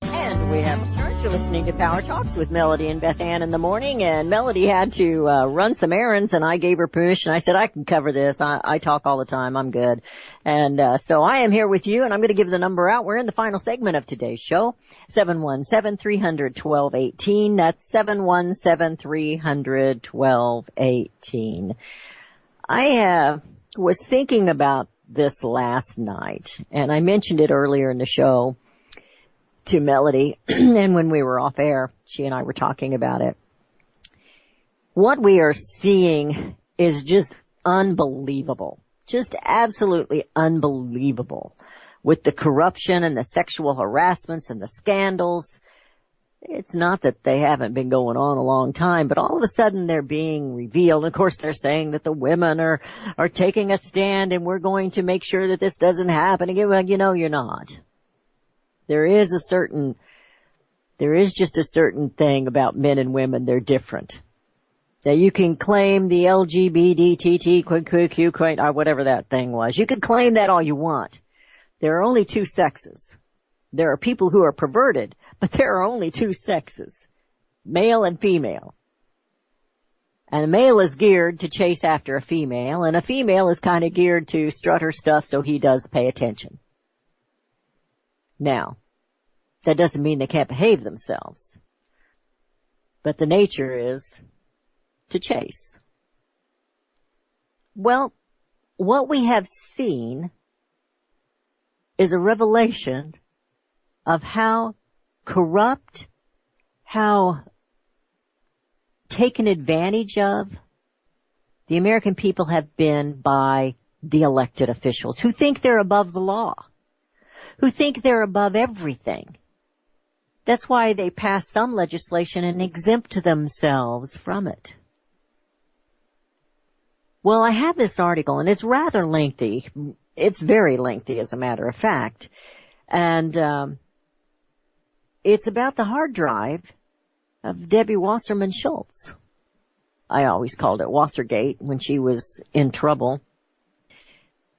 And we have started. You're listening to Power Talks with Melody and Beth Ann in the morning, and Melody had to run some errands, and I gave her permission. I said, I can cover this. I talk all the time. I'm good. And so I am here with you, and I'm going to give the number out. We're in the final segment of today's show. 717-300-1218. That's 717-300-1218. I was thinking about this last night, and I mentioned it earlier in the show to Melody, and when we were off air, she and I were talking about it. What we are seeing is just unbelievable. Just absolutely unbelievable. With the corruption and the sexual harassments and the scandals. It's not that they haven't been going on a long time, but all of a sudden they're being revealed. Of course, they're saying that the women are taking a stand and we're going to make sure that this doesn't happen again. Well, you know you're not. There is just a certain thing about men and women. They're different. Now you can claim the LGBTQ, whatever that thing was. You can claim that all you want. There are only two sexes. There are people who are perverted, but there are only two sexes. Male and female. And a male is geared to chase after a female, and a female is kind of geared to strut her stuff so he does pay attention. Now, that doesn't mean they can't behave themselves. But the nature is to chase. Well, what we have seen is a revelation of how corrupt, how taken advantage of the American people have been by the elected officials who think they're above the law, who think they're above everything. That's why they pass some legislation and exempt themselves from it. Well, I have this article, and it's rather lengthy. It's very lengthy, as a matter of fact. And it's about the hard drive of Debbie Wasserman Schultz. I always called it Wassergate when she was in trouble.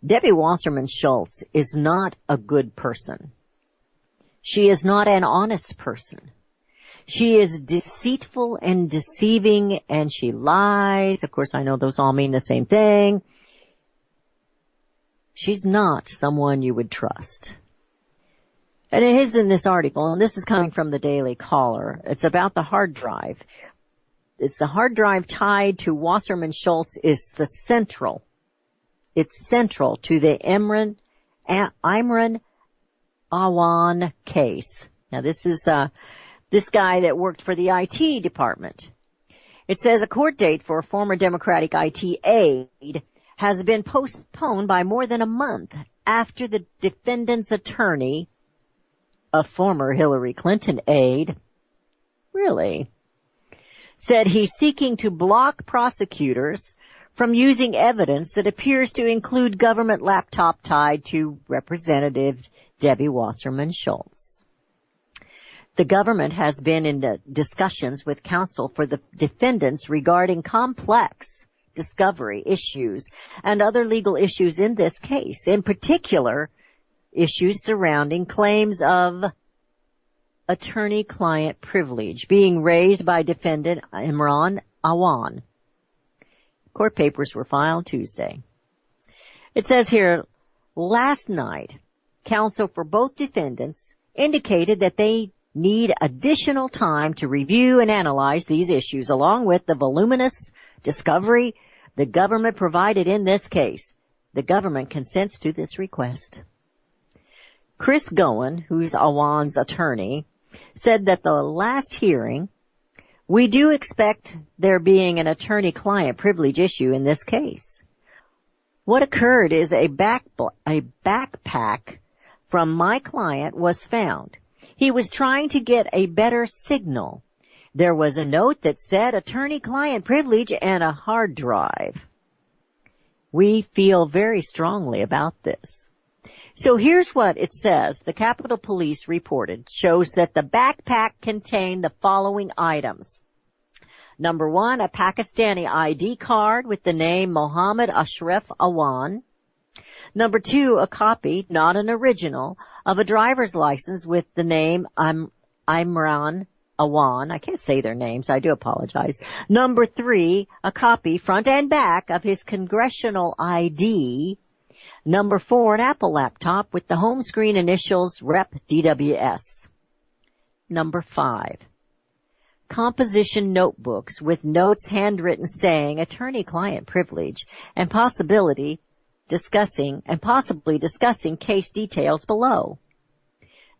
Debbie Wasserman Schultz is not a good person. She is not an honest person. She is deceitful and deceiving, and she lies. Of course, I know those all mean the same thing. She's not someone you would trust. And it is in this article, and this is coming from the Daily Caller. It's about the hard drive. It's the hard drive tied to Wasserman Schultz is the central. It's central to the Imran Awan case. Now this is this guy that worked for the IT department. It says a court date for a former Democratic IT aide has been postponed by more than a month after the defendant's attorney, a former Hillary Clinton aide, really, said he's seeking to block prosecutors from using evidence that appears to include government laptop tied to Representative Debbie Wasserman Schultz. The government has been in discussions with counsel for the defendants regarding complex discovery issues and other legal issues in this case, in particular issues surrounding claims of attorney-client privilege being raised by defendant Imran Awan. Court papers were filed Tuesday. It says here, last night, counsel for both defendants indicated that they need additional time to review and analyze these issues along with the voluminous discovery the government provided in this case. The government consents to this request. Chris Gowan, who's Awan's attorney, said that the last hearing, we do expect there being an attorney-client privilege issue in this case. What occurred is a backpack from my client was found. He was trying to get a better signal. There was a note that said attorney-client privilege and a hard drive. We feel very strongly about this. So here's what it says. The Capitol Police reported shows that the backpack contained the following items. Number 1, a Pakistani ID card with the name Mohammed Ashraf Awan. Number 2, a copy, not an original, of a driver's license with the name Imran Awan. I can't say their names. I do apologize. Number 3, a copy, front and back, of his congressional ID. Number 4, an Apple laptop with the home screen initials Rep DWS. Number 5, composition notebooks with notes handwritten saying attorney-client privilege and possibly discussing case details below.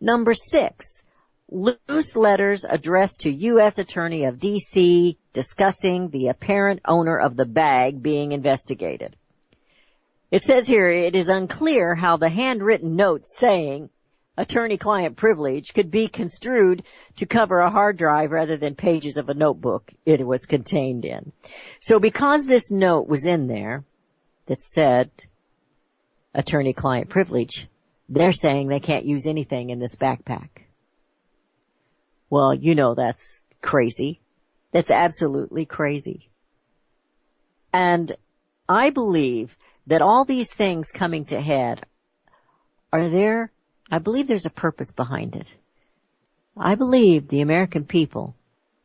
Number 6, loose letters addressed to U.S. Attorney of D.C. discussing the apparent owner of the bag being investigated. It says here it is unclear how the handwritten notes saying attorney-client privilege could be construed to cover a hard drive rather than pages of a notebook it was contained in. So because this note was in there that said attorney-client privilege, they're saying they can't use anything in this backpack. Well, you know that's crazy. That's absolutely crazy. And I believe that all these things coming to head are there. I believe there's a purpose behind it. I believe the American people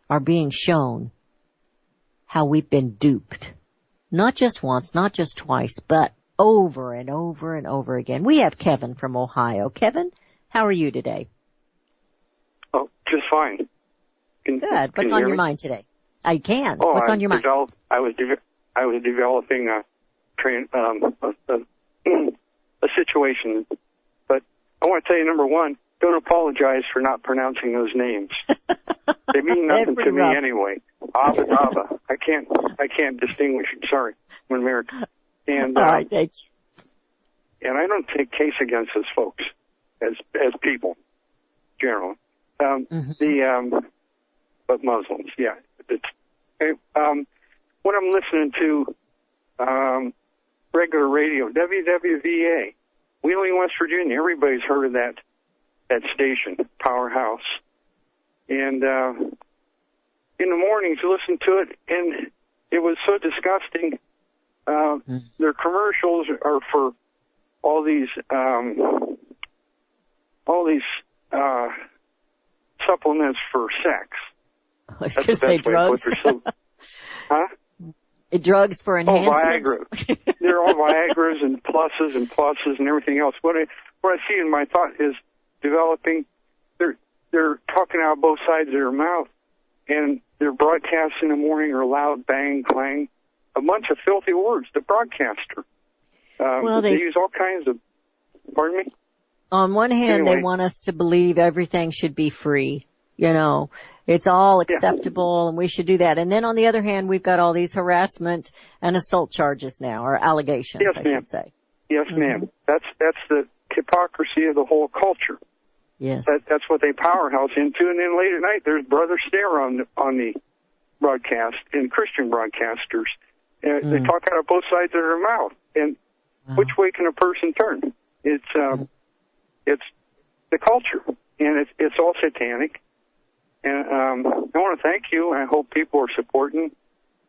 are being shown how we've been duped. Not just once, not just twice, but over and over and over again. We have Kevin from Ohio. Kevin, how are you today? Oh, just fine. Good. What's on your mind today? I can. Oh, What's on your mind? I was developing a situation, but I want to tell you, number one, don't apologize for not pronouncing those names. They mean nothing to me rough. Anyway. Abba. I can't distinguish. Sorry, I'm American. And all right, thank you. And I don't take case against those folks as people, generally. But Muslims, yeah. When I'm listening to regular radio, WWVA, Wheeling, West Virginia, everybody's heard of that station, Powerhouse. And in the mornings, you listen to it, and it was so disgusting. Their commercials are for all these supplements for sex. I was going to say drugs. Huh? Drugs for enhancement. Oh, Viagra. They're all Viagras and pluses and everything else. What I see in my thought is developing. They're talking out both sides of their mouth, and their broadcasts in the morning are loud, bang, clang, a bunch of filthy words. The broadcaster. They use all kinds of. Pardon me? On one hand, They want us to believe everything should be free. You know, it's all acceptable and we should do that. And then on the other hand, we've got all these harassment and assault charges now, or allegations, yes, I ma'am. should say. Yes, ma'am. That's the hypocrisy of the whole culture. Yes. That's what they powerhouse into. And then late at night, there's Brother Stare on the broadcast, and Christian broadcasters. They talk out of both sides of their mouth. And which way can a person turn? It's the culture, and it's all satanic. And I want to thank you. I hope people are supporting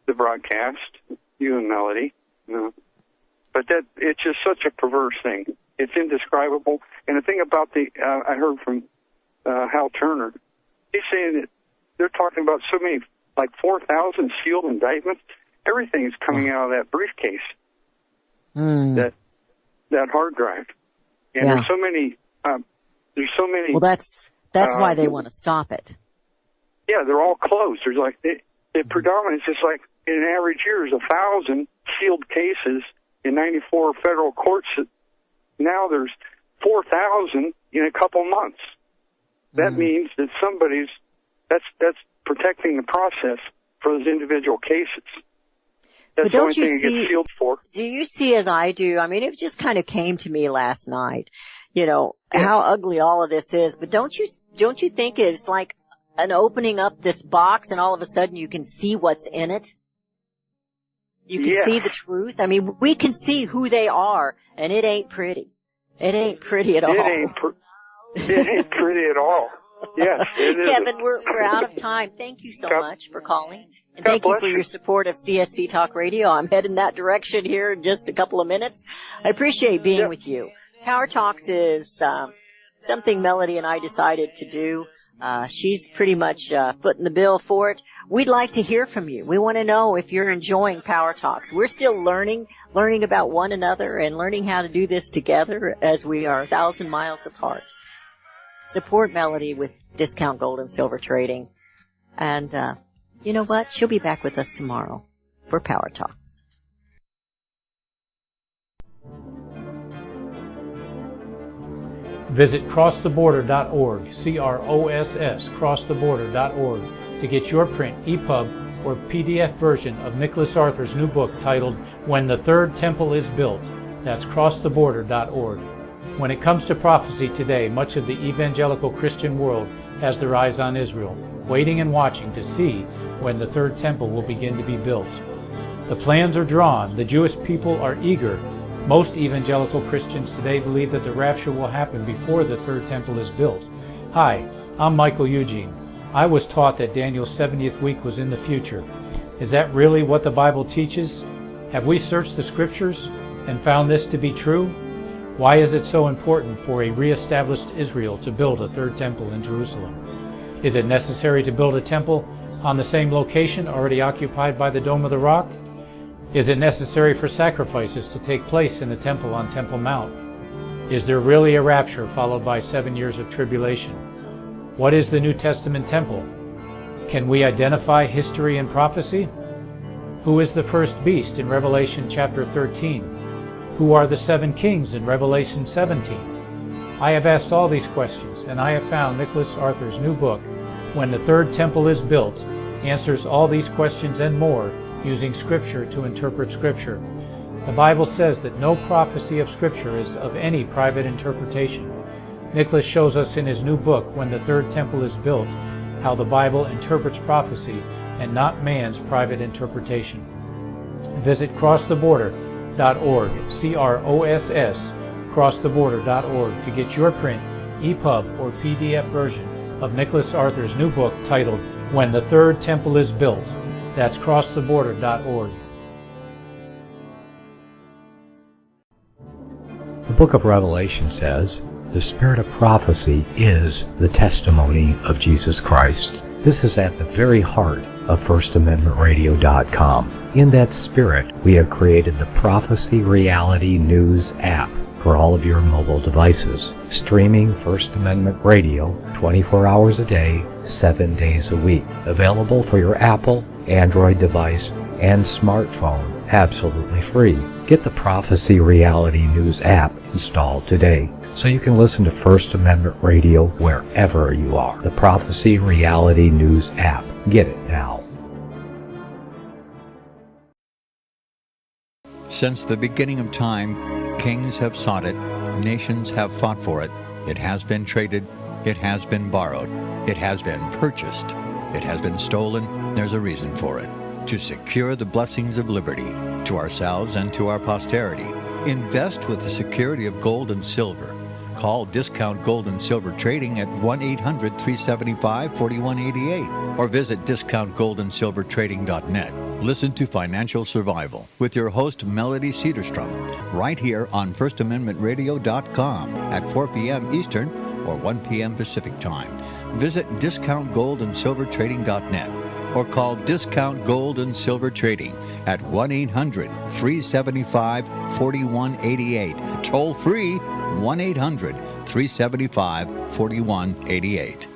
the broadcast, you and Melody. But it's just such a perverse thing. It's indescribable. And the thing about I heard from Hal Turner, he's saying that they're talking about so many, like 4,000 sealed indictments. Everything is coming out of that briefcase, that hard drive. And there's so many. Well, that's why they want to stop it. Yeah, they're all closed. There's like the predominance is like in an average year is 1,000 sealed cases in 94 federal courts. Now there's 4,000 in a couple months. That means that that's protecting the process for those individual cases. That's the only thing it gets sealed for. Do you see as I do? I mean, it just kind of came to me last night, how ugly all of this is. But don't you think it's like an opening up this box and all of a sudden you can see what's in it? You can see the truth. I mean, we can see who they are, and it ain't pretty. It ain't pretty at all. It ain't pretty at all. Yes, it is. Kevin, we're out of time. Thank you so much for calling. And thank you for your support of CSC Talk Radio. I'm heading that direction here in just a couple of minutes. I appreciate being with you. Power Talks is something Melody and I decided to do. She's pretty much footing the bill for it. We'd like to hear from you. We want to know if you're enjoying Power Talks. We're still learning about one another and learning how to do this together as we are 1,000 miles apart. Support Melody with Discount Gold and Silver Trading. And you know what? She'll be back with us tomorrow for Power Talks. Visit crosstheborder.org, C-R-O-S-S, crosstheborder.org, to get your print, EPUB, or PDF version of Nicholas Arthur's new book titled When the Third Temple is Built. That's crosstheborder.org. When it comes to prophecy today, much of the evangelical Christian world has their eyes on Israel, waiting and watching to see when the third temple will begin to be built. The plans are drawn. The Jewish people are eager. Most evangelical Christians today believe that the rapture will happen before the third temple is built. Hi, I'm Michael Eugene. I was taught that Daniel's 70th week was in the future. Is that really what the Bible teaches? Have we searched the scriptures and found this to be true? Why is it so important for a re-established Israel to build a third temple in Jerusalem? Is it necessary to build a temple on the same location already occupied by the Dome of the Rock? Is it necessary for sacrifices to take place in the temple on Temple Mount? Is there really a rapture followed by 7 years of tribulation? What is the New Testament temple? Can we identify history and prophecy? Who is the first beast in Revelation chapter 13? Who are the 7 kings in Revelation 17? I have asked all these questions, and I have found Nicholas Arthur's new book, When the Third Temple is Built, answers all these questions and more using Scripture to interpret Scripture. The Bible says that no prophecy of Scripture is of any private interpretation. Nicholas shows us in his new book, When the Third Temple is Built, how the Bible interprets prophecy and not man's private interpretation. Visit crosstheborder.org, C-R-O-S-S, crosstheborder.org, to get your print, EPUB, or PDF version of Nicholas Arthur's new book titled When the Third Temple is Built. That's crosstheborder.org. The book of Revelation says, the spirit of prophecy is the testimony of Jesus Christ. This is at the very heart of FirstAmendmentRadio.com. In that spirit, we have created the Prophecy Reality News app for all of your mobile devices, streaming First Amendment Radio 24 hours a day, 7 days a week. Available for your Apple, Android device, and smartphone, absolutely free. Get the Prophecy Reality News app installed today so you can listen to First Amendment Radio wherever you are. The Prophecy Reality News app. Get it now. Since the beginning of time, kings have sought it, nations have fought for it. It has been traded, it has been borrowed, it has been purchased, it has been stolen. There's a reason for it. To secure the blessings of liberty to ourselves and to our posterity. Invest with the security of gold and silver. Call Discount Gold and Silver Trading at 1-800-375-4188 or visit discountgoldandsilvertrading.net. Listen to Financial Survival with your host Melody Cedarstrom right here on FirstAmendmentRadio.com at 4 p.m. Eastern or 1 p.m. Pacific Time. Visit discountgoldandsilvertrading.net or call Discount Gold and Silver Trading at 1-800-375-4188. Toll free 1-800-375-4188.